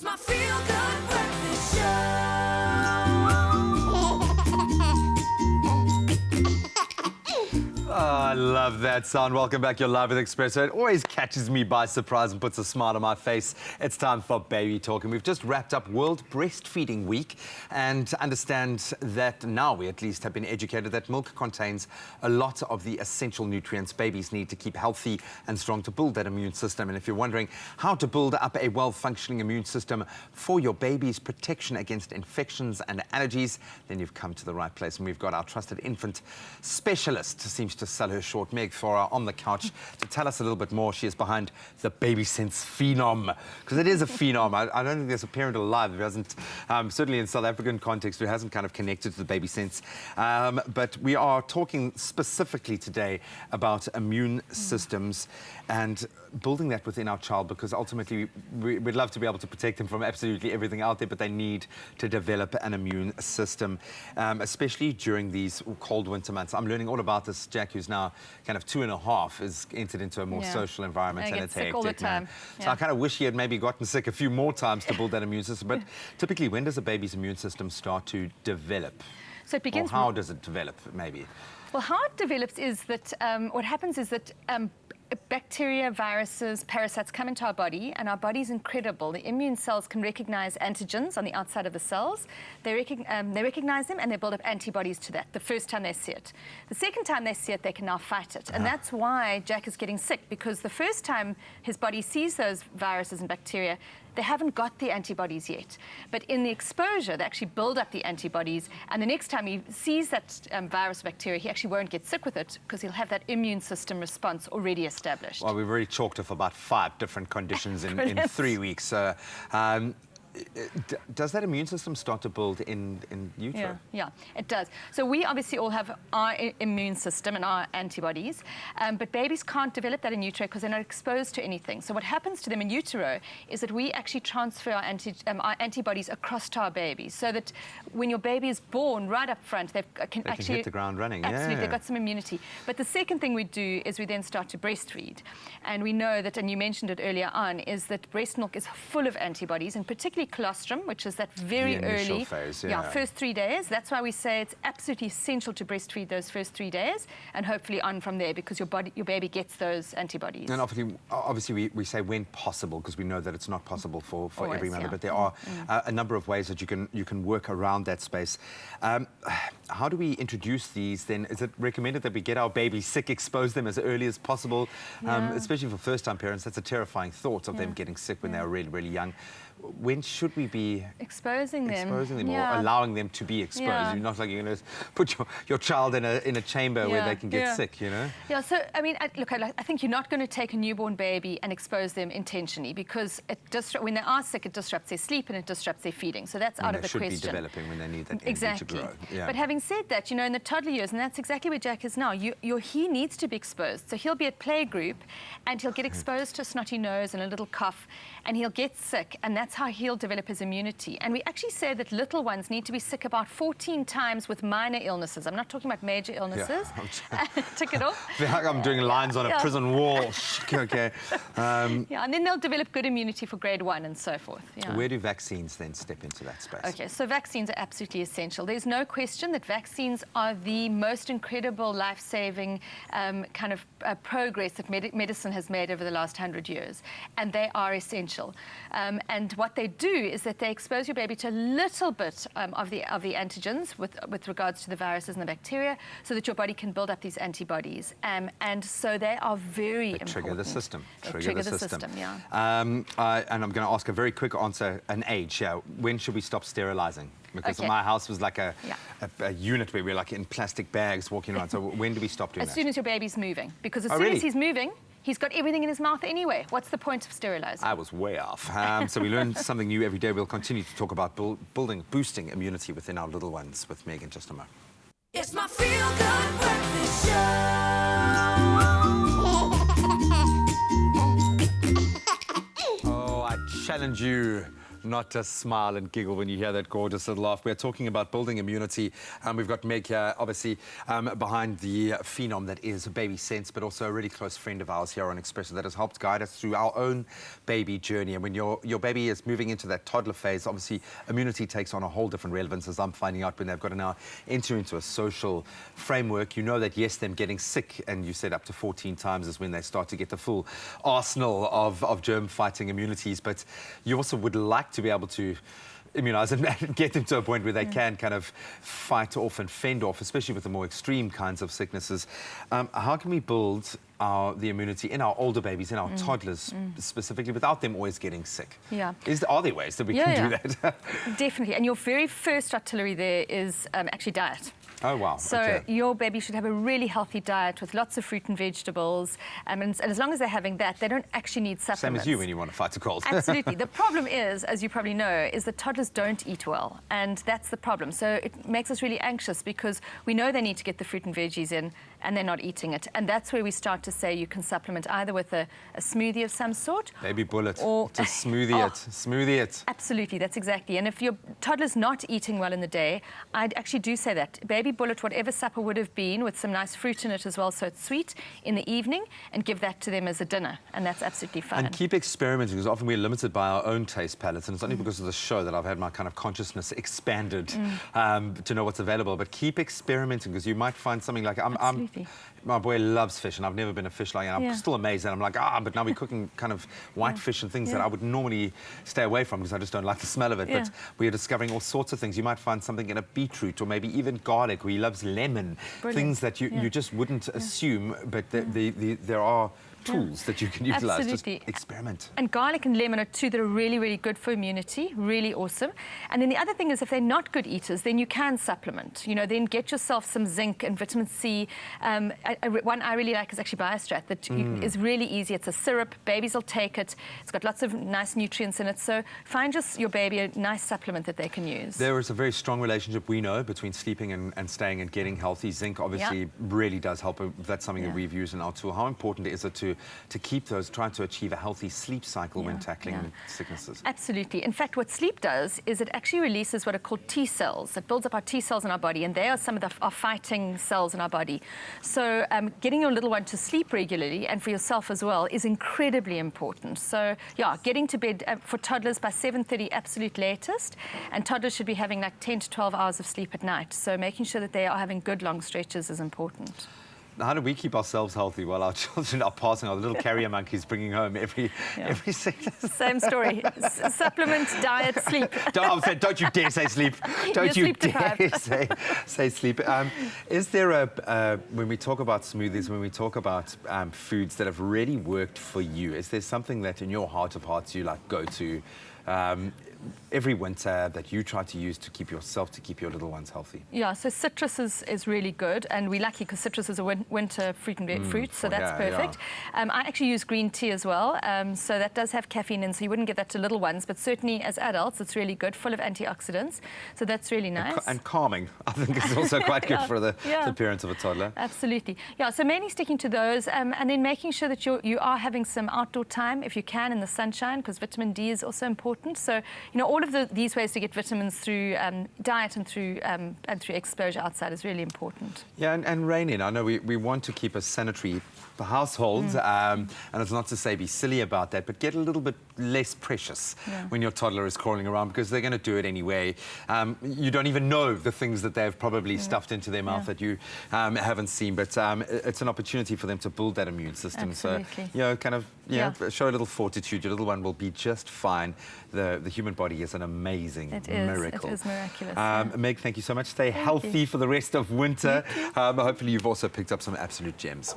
It's my feel-good breakfast show. Oh, I love that sound. Welcome back. You're live with Expresso. It always catches me by surprise and puts a smile on my face. It's time for Baby Talk, and we've just wrapped up World Breastfeeding Week and understand that now we at least have been educated that milk contains a lot of the essential nutrients babies need to keep healthy and strong to build that immune system. And if you're wondering how to build up a well-functioning immune system for your baby's protection against infections and allergies, then you've come to the right place. And we've got our trusted infant specialist, seems to sell her short, Meg Faure, on the couch to tell us a little bit more. She is behind the Baby Sense phenom, because it is a phenom. I don't think there's a parent alive who hasn't, certainly in South African context, who hasn't kind of connected to the Baby Sense. But we are talking specifically today about immune systems and building that within our child, because ultimately we'd love to be able to protect them from absolutely everything out there, but they need to develop an immune system, especially during these cold winter months. I'm learning all about this. Jack, who's now kind of 2.5, is entered into a more social environment, and it's hectic, all the time. So I kind of wish he had maybe gotten sick a few more times to build that immune system. But typically, when does a baby's immune system start to develop? So it begins. Or how does it develop, maybe? Well, how it develops is that what happens is that bacteria, viruses, parasites come into our body, and our body's incredible. The immune cells can recognize antigens on the outside of the cells. They recognize them, and they build up antibodies to that the first time they see it. The second time they see it, they can now fight it. And that's why Jack is getting sick, because the first time his body sees those viruses and bacteria, they haven't got the antibodies yet. But in the exposure, they actually build up the antibodies, and the next time he sees that virus or bacteria, he actually won't get sick with it, because he'll have that immune system response already established. Well, we've already chalked off about 5 different conditions in 3 weeks. Does that immune system start to build in utero? Yeah, it does. So we obviously all have our immune system and our antibodies, but babies can't develop that in utero because they're not exposed to anything. So what happens to them in utero is that we actually transfer our antibodies across to our babies, so that when your baby is born, right up front, they can actually hit the ground running. Absolutely, yeah. they've got some immunity. But the second thing we do is we then start to breastfeed. And we know that, and you mentioned it earlier on, is that breast milk is full of antibodies, and particularly colostrum, which is that very early phase, first 3 days. That's why we say it's absolutely essential to breastfeed those first 3 days, and hopefully on from there, because your baby gets those antibodies. And obviously we say when possible, because we know that it's not possible for Always, every mother, but there are a number of ways that you can work around that space. How do we introduce these then? Is it recommended that we get our babies sick, expose them as early as possible, especially for first-time parents? That's a terrifying thought of them getting sick when they're really, really young. When should we be exposing them or allowing them to be exposed? You're not like you're going to put your child in a chamber where they can get sick, you know? Yeah, so, I mean, look, I think you're not going to take a newborn baby and expose them intentionally, because when they are sick, it disrupts their sleep and it disrupts their feeding. So that's out of the question. They should be developing when they need that energy to grow. Yeah. But having said that, you know, in the toddler years, and that's exactly where Jack is now, he needs to be exposed. So he'll be at playgroup, and he'll get exposed to a snotty nose and a little cough, and he'll get sick, and that's how he'll develop his immunity. And we actually say that little ones need to be sick about 14 times with minor illnesses. I'm not talking about major illnesses. Tick it off. I feel like I'm doing lines on a prison wall. Okay. And then they'll develop good immunity for grade 1 and so forth. Where do vaccines then step into that space? Okay, so vaccines are absolutely essential. There's no question that vaccines are the most incredible life-saving kind of progress that medicine has made over the last 100 years. And they are essential. And what they do is that they expose your baby to a little bit of the antigens with regards to the viruses and the bacteria, so that your body can build up these antibodies. And so they are very important. Trigger the system. Trigger the system, yeah. And I'm going to ask a very quick answer, an age. When should we stop sterilizing? Because my house was like a unit where we were like in plastic bags walking around. So when do we stop doing that? As soon as your baby's moving. Because as soon as he's moving, he's got everything in his mouth anyway. What's the point of sterilizing? I was way off. So we learn something new every day. We'll continue to talk about boosting immunity within our little ones with Meg in just a moment. It's my feel-good breakfast show. Oh, I challenge you not just smile and giggle when you hear that gorgeous little laugh. We're talking about building immunity. We've got Meg here, obviously, behind the phenom that is Baby Sense, but also a really close friend of ours here on Express that has helped guide us through our own baby journey. And when your baby is moving into that toddler phase, obviously, immunity takes on a whole different relevance, as I'm finding out when they've got to now enter into a social framework. You know that, yes, them getting sick, and you said up to 14 times is when they start to get the full arsenal of germ-fighting immunities, but you also would like to be able to immunize and get them to a point where they can kind of fight off and fend off, especially with the more extreme kinds of sicknesses. How can we build the immunity in our older babies, in our toddlers specifically, without them always getting sick? Yeah. Are there ways that we can do that? Definitely. And your very first artillery there is actually diet. Oh, wow. So your baby should have a really healthy diet with lots of fruit and vegetables. And as long as they're having that, they don't actually need supplements. Same as you when you want to fight a cold. Absolutely. The problem is, as you probably know, is that toddlers don't eat well. And that's the problem. So it makes us really anxious because we know they need to get the fruit and veggies in and they're not eating it. And that's where we start to say you can supplement either with a smoothie of some sort. Baby bullet. Or just smoothie it. Smoothie it. Absolutely. That's exactly. And if your toddler's not eating well in the day, I'd actually do say that. Baby bullet, whatever supper would have been, with some nice fruit in it as well, so it's sweet, in the evening, and give that to them as a dinner, and that's absolutely fine. And keep experimenting, because often we're limited by our own taste palates, and it's only because of the show that I've had my kind of consciousness expanded to know what's available. But keep experimenting, because you might find something like my boy loves fish, and I've never been a fish like, and I'm still amazed that I'm like, but now we're cooking kind of white fish and things that I would normally stay away from because I just don't like the smell of it. But we're discovering all sorts of things. You might find something in a beetroot or maybe even garlic, where he loves lemon. Brilliant. Things that you just wouldn't assume, but there are tools that you can utilize. Absolutely. Just experiment. And garlic and lemon are two that are really, really good for immunity, really awesome. And then the other thing is, if they're not good eaters, then you can supplement. You know, then get yourself some zinc and vitamin C. One I really like is actually Biostrat, that is really easy. It's a syrup. Babies will take it. It's got lots of nice nutrients in it. So find your baby a nice supplement that they can use. There is a very strong relationship, we know, between sleeping and staying and getting healthy. Zinc obviously really does help. That's something that we've used in our tool. How important is it to keep those, trying to achieve a healthy sleep cycle when tackling sicknesses? Absolutely. In fact, what sleep does is it actually releases what are called T cells. It builds up our T cells in our body, and they are some of our fighting cells in our body. So getting your little one to sleep regularly, and for yourself as well, is incredibly important. So getting to bed for toddlers by 7:30 absolute latest, and toddlers should be having like 10 to 12 hours of sleep at night. So making sure that they are having good long stretches is important. How do we keep ourselves healthy while our children are passing our little carrier monkeys bringing home every sickness? Same story. Supplement, diet, sleep. Don't you dare say sleep. Don't you dare say sleep. Is there when we talk about smoothies, when we talk about foods that have really worked for you, is there something that in your heart of hearts you like go to every winter that you try to use to keep yourself, to keep your little ones healthy? Yeah, so citrus is really good, and we're lucky because citrus is a winter fruit, so that's perfect. I actually use green tea as well, so that does have caffeine in, so you wouldn't get that to little ones, but certainly as adults it's really good, full of antioxidants, so that's really nice. And calming, I think, is also quite good for the parents of a toddler. Absolutely. Yeah, so mainly sticking to those, and then making sure that you are having some outdoor time if you can in the sunshine, because vitamin D is also important. So all of these ways to get vitamins through diet and through exposure outside is really important. Yeah, and rein in. I know we want to keep a sanitary household, and it's not to say be silly about that, but get a little bit less precious when your toddler is crawling around, because they're going to do it anyway. You don't even know the things that they've probably stuffed into their mouth that you haven't seen, but it's an opportunity for them to build that immune system. Absolutely. So, show a little fortitude. Your little one will be just fine. The human body is an amazing miracle. It is miraculous. Meg, thank you so much. Stay healthy for the rest of winter. Hopefully you've also picked up some absolute gems.